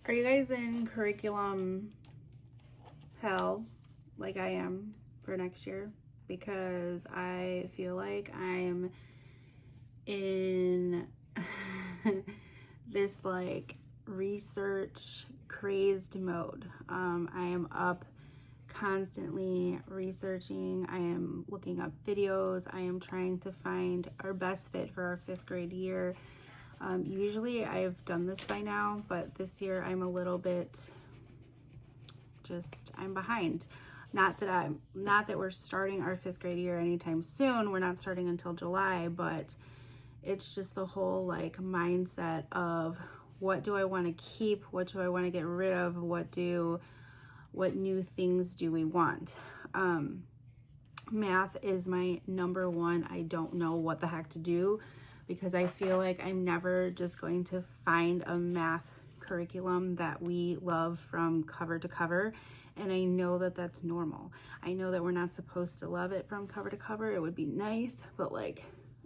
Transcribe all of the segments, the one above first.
Are you guys in curriculum hell like I am for next year? Because I feel like I'm in this like research crazed mode. I am up constantly researching. I am looking up videos. I am trying to find our best fit for our 5th grade year. Usually I've done this by now, but this year I'm a little bit I'm behind. Not that we're starting our 5th grade year anytime soon. We're not starting until July, but it's just the whole like mindset of what do I want to keep? What do I want to get rid of? What new things do we want? Math is my number one. I don't know what the heck to do because I feel like I'm never just going to find a math curriculum that we love from cover to cover. And I know that that's normal. I know that we're not supposed to love it from cover to cover. It would be nice, but like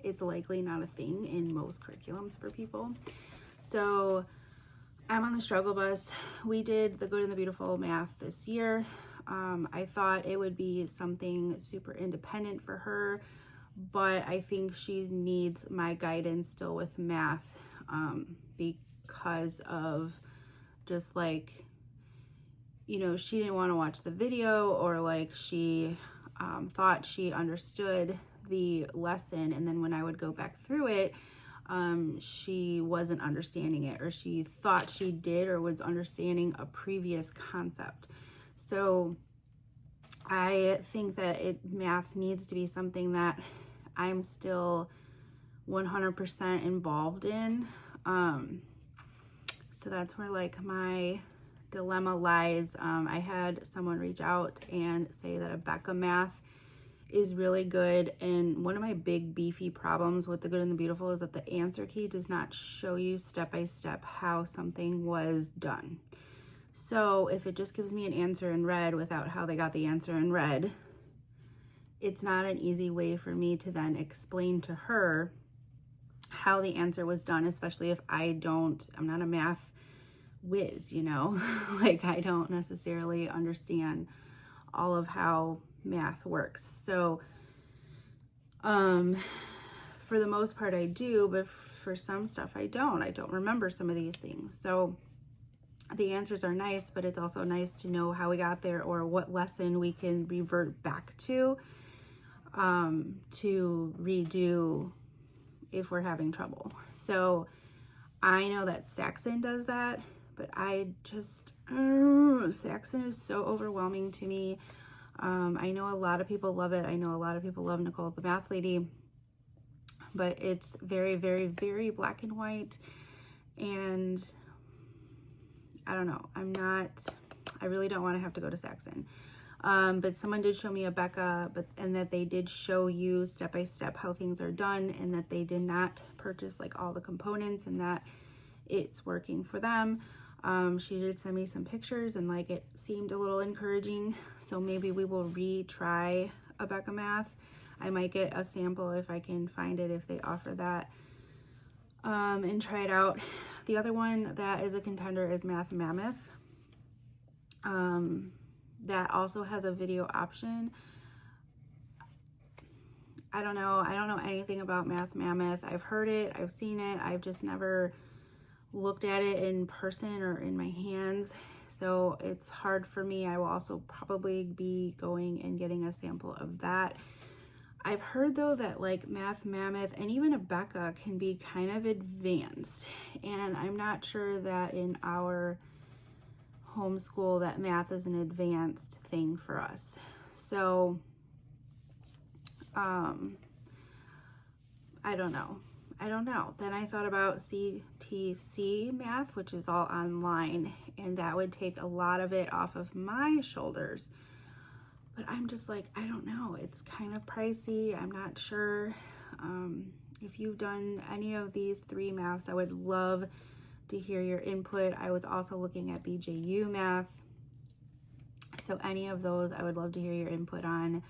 it's likely not a thing in most curriculums for people. So I'm on the struggle bus. We did the Good and the Beautiful math this year. I thought it would be something super independent for her, but I think she needs my guidance still with math because of just like, you know, she didn't want to watch the video, or like she thought she understood the lesson, and then when I would go back through it, she wasn't understanding it, or she thought she did or was understanding a previous concept. So I think that math needs to be something that I'm still 100% involved in. So that's where like my dilemma lies. I had someone reach out and say that Abeka math is really good, and one of my big beefy problems with the Good and the Beautiful is that the answer key does not show you step by step how something was done. So if it just gives me an answer in red without how they got the answer in red, it's not an easy way for me to then explain to her how the answer was done, especially if I'm not a math whiz, you know, like I don't necessarily understand all of how math works. So for the most part I do, but for some stuff I don't remember some of these things. So the answers are nice, but it's also nice to know how we got there or what lesson we can revert back to redo if we're having trouble. So I know that Saxon does that, but Saxon is so overwhelming to me. I know a lot of people love it. I know a lot of people love Nicole the Math Lady, but it's very, very, very black and white. And I don't know. I really don't want to have to go to Saxon. But someone did show me Abeka, and that they did show you step by step how things are done, and that they did not purchase like all the components, and that it's working for them. She did send me some pictures, and like it seemed a little encouraging. So maybe we will retry Abeka math. I might get a sample if I can find it, if they offer that, and try it out. The other one that is a contender is Math Mammoth. That also has a video option. I don't know anything about Math Mammoth. I've heard it, I've seen it, I've just never looked at it in person or in my hands. So it's hard for me. I will also probably be going and getting a sample of that. I've heard though that like Math Mammoth and even Abeka can be kind of advanced, and I'm not sure that in our homeschool that math is an advanced thing for us. So I don't know. Then I thought about CTC math, which is all online, and that would take a lot of it off of my shoulders. But I'm just like, I don't know. It's kind of pricey. I'm not sure. If you've done any of these 3 maths, I would love to hear your input. I was also looking at BJU math. So any of those, I would love to hear your input on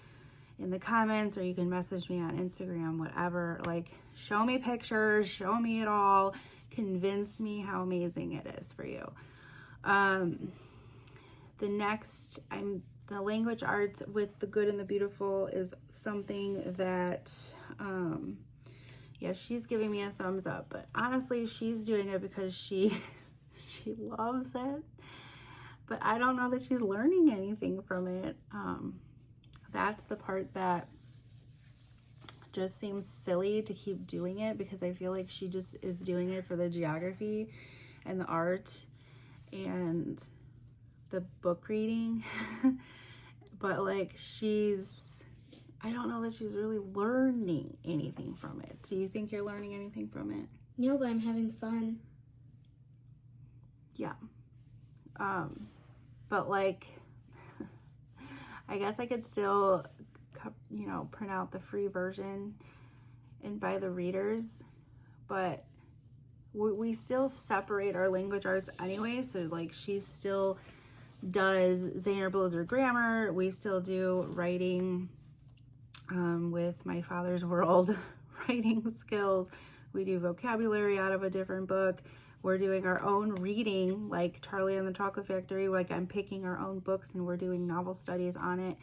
in the comments, or you can message me on Instagram, whatever. Like, show me pictures, show me it all, convince me how amazing it is for you. The next, the language arts with the good and the beautiful is something that, yeah, she's giving me a thumbs up, but honestly, she's doing it because she loves it, but I don't know that she's learning anything from it. That's the part that just seems silly to keep doing it, because I feel like she just is doing it for the geography and the art and the book reading. But like, I don't know that she's really learning anything from it. Do you think you're learning anything from it? No, but I'm having fun. Yeah. But like, I guess I could still, print out the free version and buy the readers, but we still separate our language arts anyway. So like, she still does Zaner Bloser grammar. We still do writing with My Father's World writing skills. We do vocabulary out of a different book. We're doing our own reading, like Charlie and the Chocolate Factory. Like, I'm picking our own books and we're doing novel studies on it.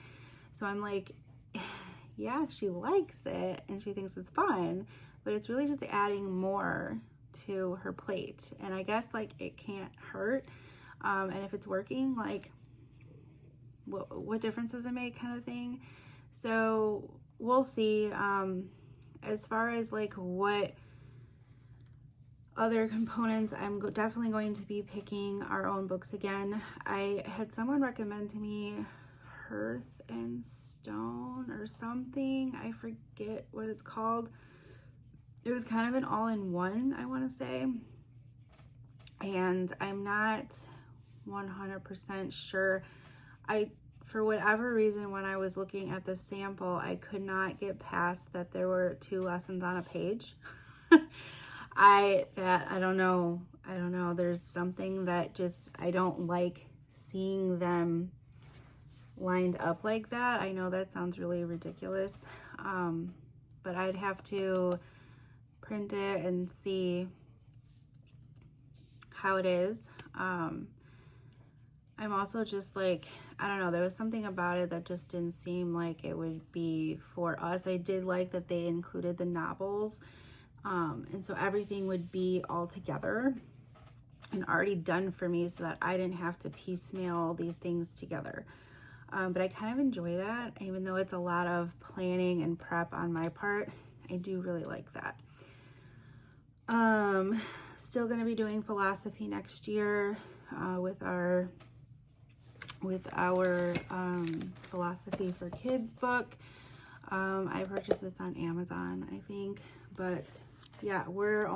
So I'm like, yeah, she likes it and she thinks it's fun, but it's really just adding more to her plate. And I guess like it can't hurt. And if it's working, like, what difference does it make, kind of thing. So we'll see. As far as like what other components, I'm definitely going to be picking our own books again. I had someone recommend to me Hearth and Stone or something. I forget what it's called. It was kind of an all-in-one, I want to say. And I'm not 100% sure. For whatever reason, when I was looking at the sample, I could not get past that there were 2 lessons on a page. I don't know. There's something that just, I don't like seeing them lined up like that. I know that sounds really ridiculous, but I'd have to print it and see how it is. I'm also just like, I don't know, there was something about it that just didn't seem like it would be for us. I did like that they included the novels, and so everything would be all together and already done for me, so that I didn't have to piecemeal these things together. But I kind of enjoy that, even though it's a lot of planning and prep on my part. I do really like that. Still going to be doing philosophy next year with our Philosophy for Kids book. I purchased this on Amazon, I think, but yeah, we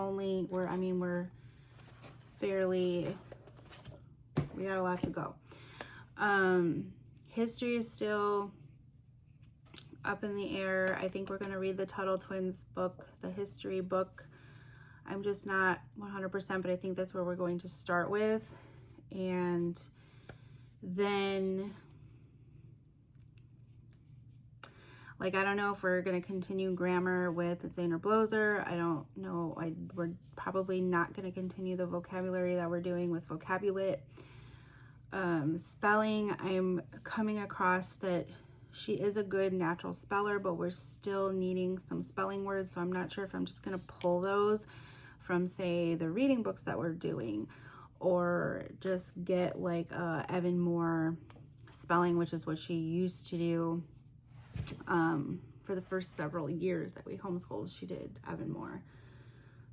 got a lot to go. History is still up in the air. I think we're going to read the Tuttle Twins book, the history book. I'm just not 100%, but I think that's where we're going to start with. And then, like, I don't know if we're going to continue grammar with Zaner Bloser. I don't know. We're probably not going to continue the vocabulary that we're doing with Vocabulit. Spelling, I'm coming across that she is a good natural speller, but we're still needing some spelling words. So I'm not sure if I'm just going to pull those from, say, the reading books that we're doing, or just get like Evan Moore spelling, which is what she used to do for the first several years that we homeschooled. She did Evan Moore.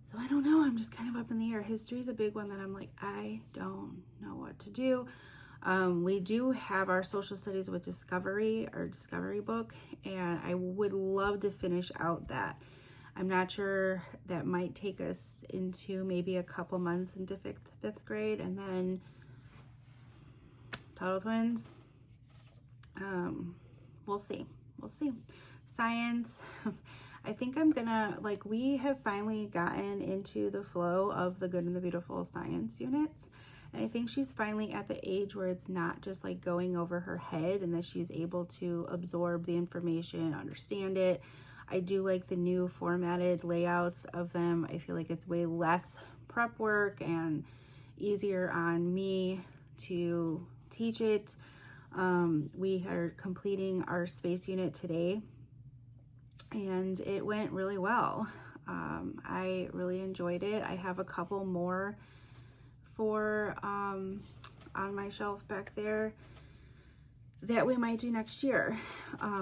So I don't know. I'm just kind of up in the air. History is a big one that I'm like, I don't know what to do. We do have our social studies with Discovery, our Discovery book, and I would love to finish out that. I'm not sure, that might take us into maybe a couple months into fifth grade, and then Tuttle Twins. We'll see. Science. I think I'm gonna, like, we have finally gotten into the flow of the Good and the Beautiful science units. And I think she's finally at the age where it's not just like going over her head, and that she's able to absorb the information, understand it. I do like the new formatted layouts of them. I feel like it's way less prep work and easier on me to teach it. We are completing our space unit today, and it went really well. I really enjoyed it. I have a couple more for on my shelf back there that we might do next year,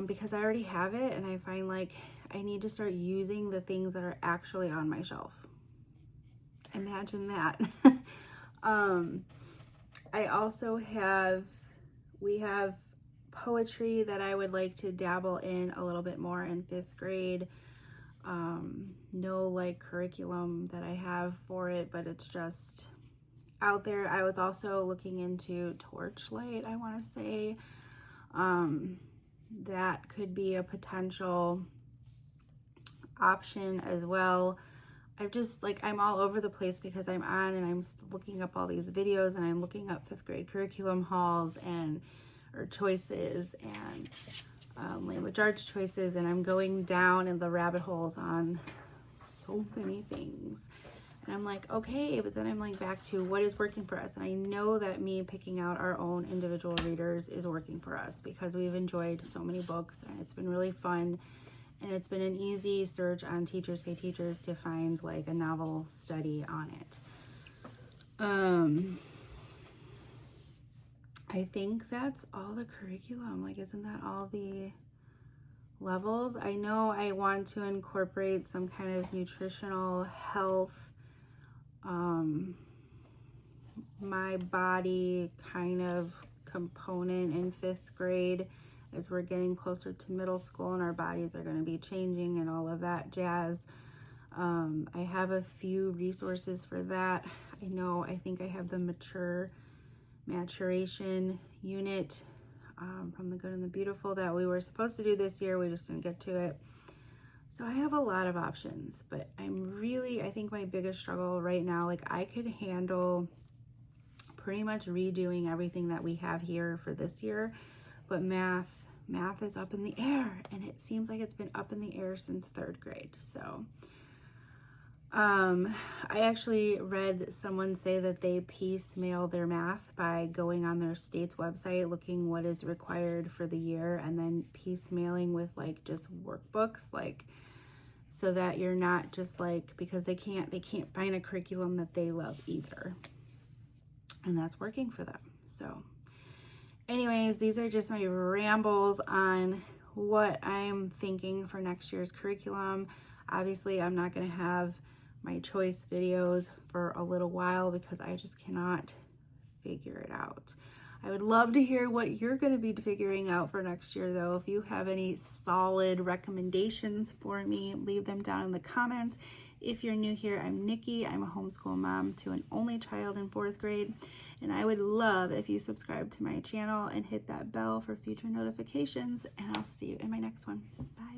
because I already have it, and I find like I need to start using the things that are actually on my shelf. Imagine that. I also we have poetry that I would like to dabble in a little bit more in 5th grade. No like curriculum that I have for it, but it's just out there. I was also looking into Torchlight, I want to say. That could be a potential option as well. I've just like, I'm all over the place because I'm on and I'm looking up all these videos, and I'm looking up 5th grade curriculum hauls or choices and language arts choices, and I'm going down in the rabbit holes on so many things. And I'm like, okay, but then I'm like back to what is working for us. And I know that me picking out our own individual readers is working for us because we've enjoyed so many books, and it's been really fun. And it's been an easy search on Teachers Pay Teachers to find like a novel study on it. I think that's all the curriculum. Like, isn't that all the levels? I know I want to incorporate some kind of nutritional health, my body kind of component in 5th grade, as we're getting closer to middle school and our bodies are going to be changing and all of that jazz. I have a few resources for that. I think I have the maturation unit from The Good and the Beautiful that we were supposed to do this year. We just didn't get to it. So I have a lot of options, but I think my biggest struggle right now, like I could handle pretty much redoing everything that we have here for this year, but math is up in the air, and it seems like it's been up in the air since 3rd grade. So I actually read someone say that they piecemeal their math by going on their state's website, looking what is required for the year, and then piecemealing with like just workbooks, like so that you're not just like, because they can't find a curriculum that they love either, and that's working for them. So anyways, these are just my rambles on what I'm thinking for next year's curriculum. Obviously, I'm not going to have my choice videos for a little while because I just cannot figure it out. I would love to hear what you're going to be figuring out for next year, though. If you have any solid recommendations for me, leave them down in the comments. If you're new here, I'm Nikki. I'm a homeschool mom to an only child in 4th grade. And I would love if you subscribe to my channel and hit that bell for future notifications. And I'll see you in my next one. Bye.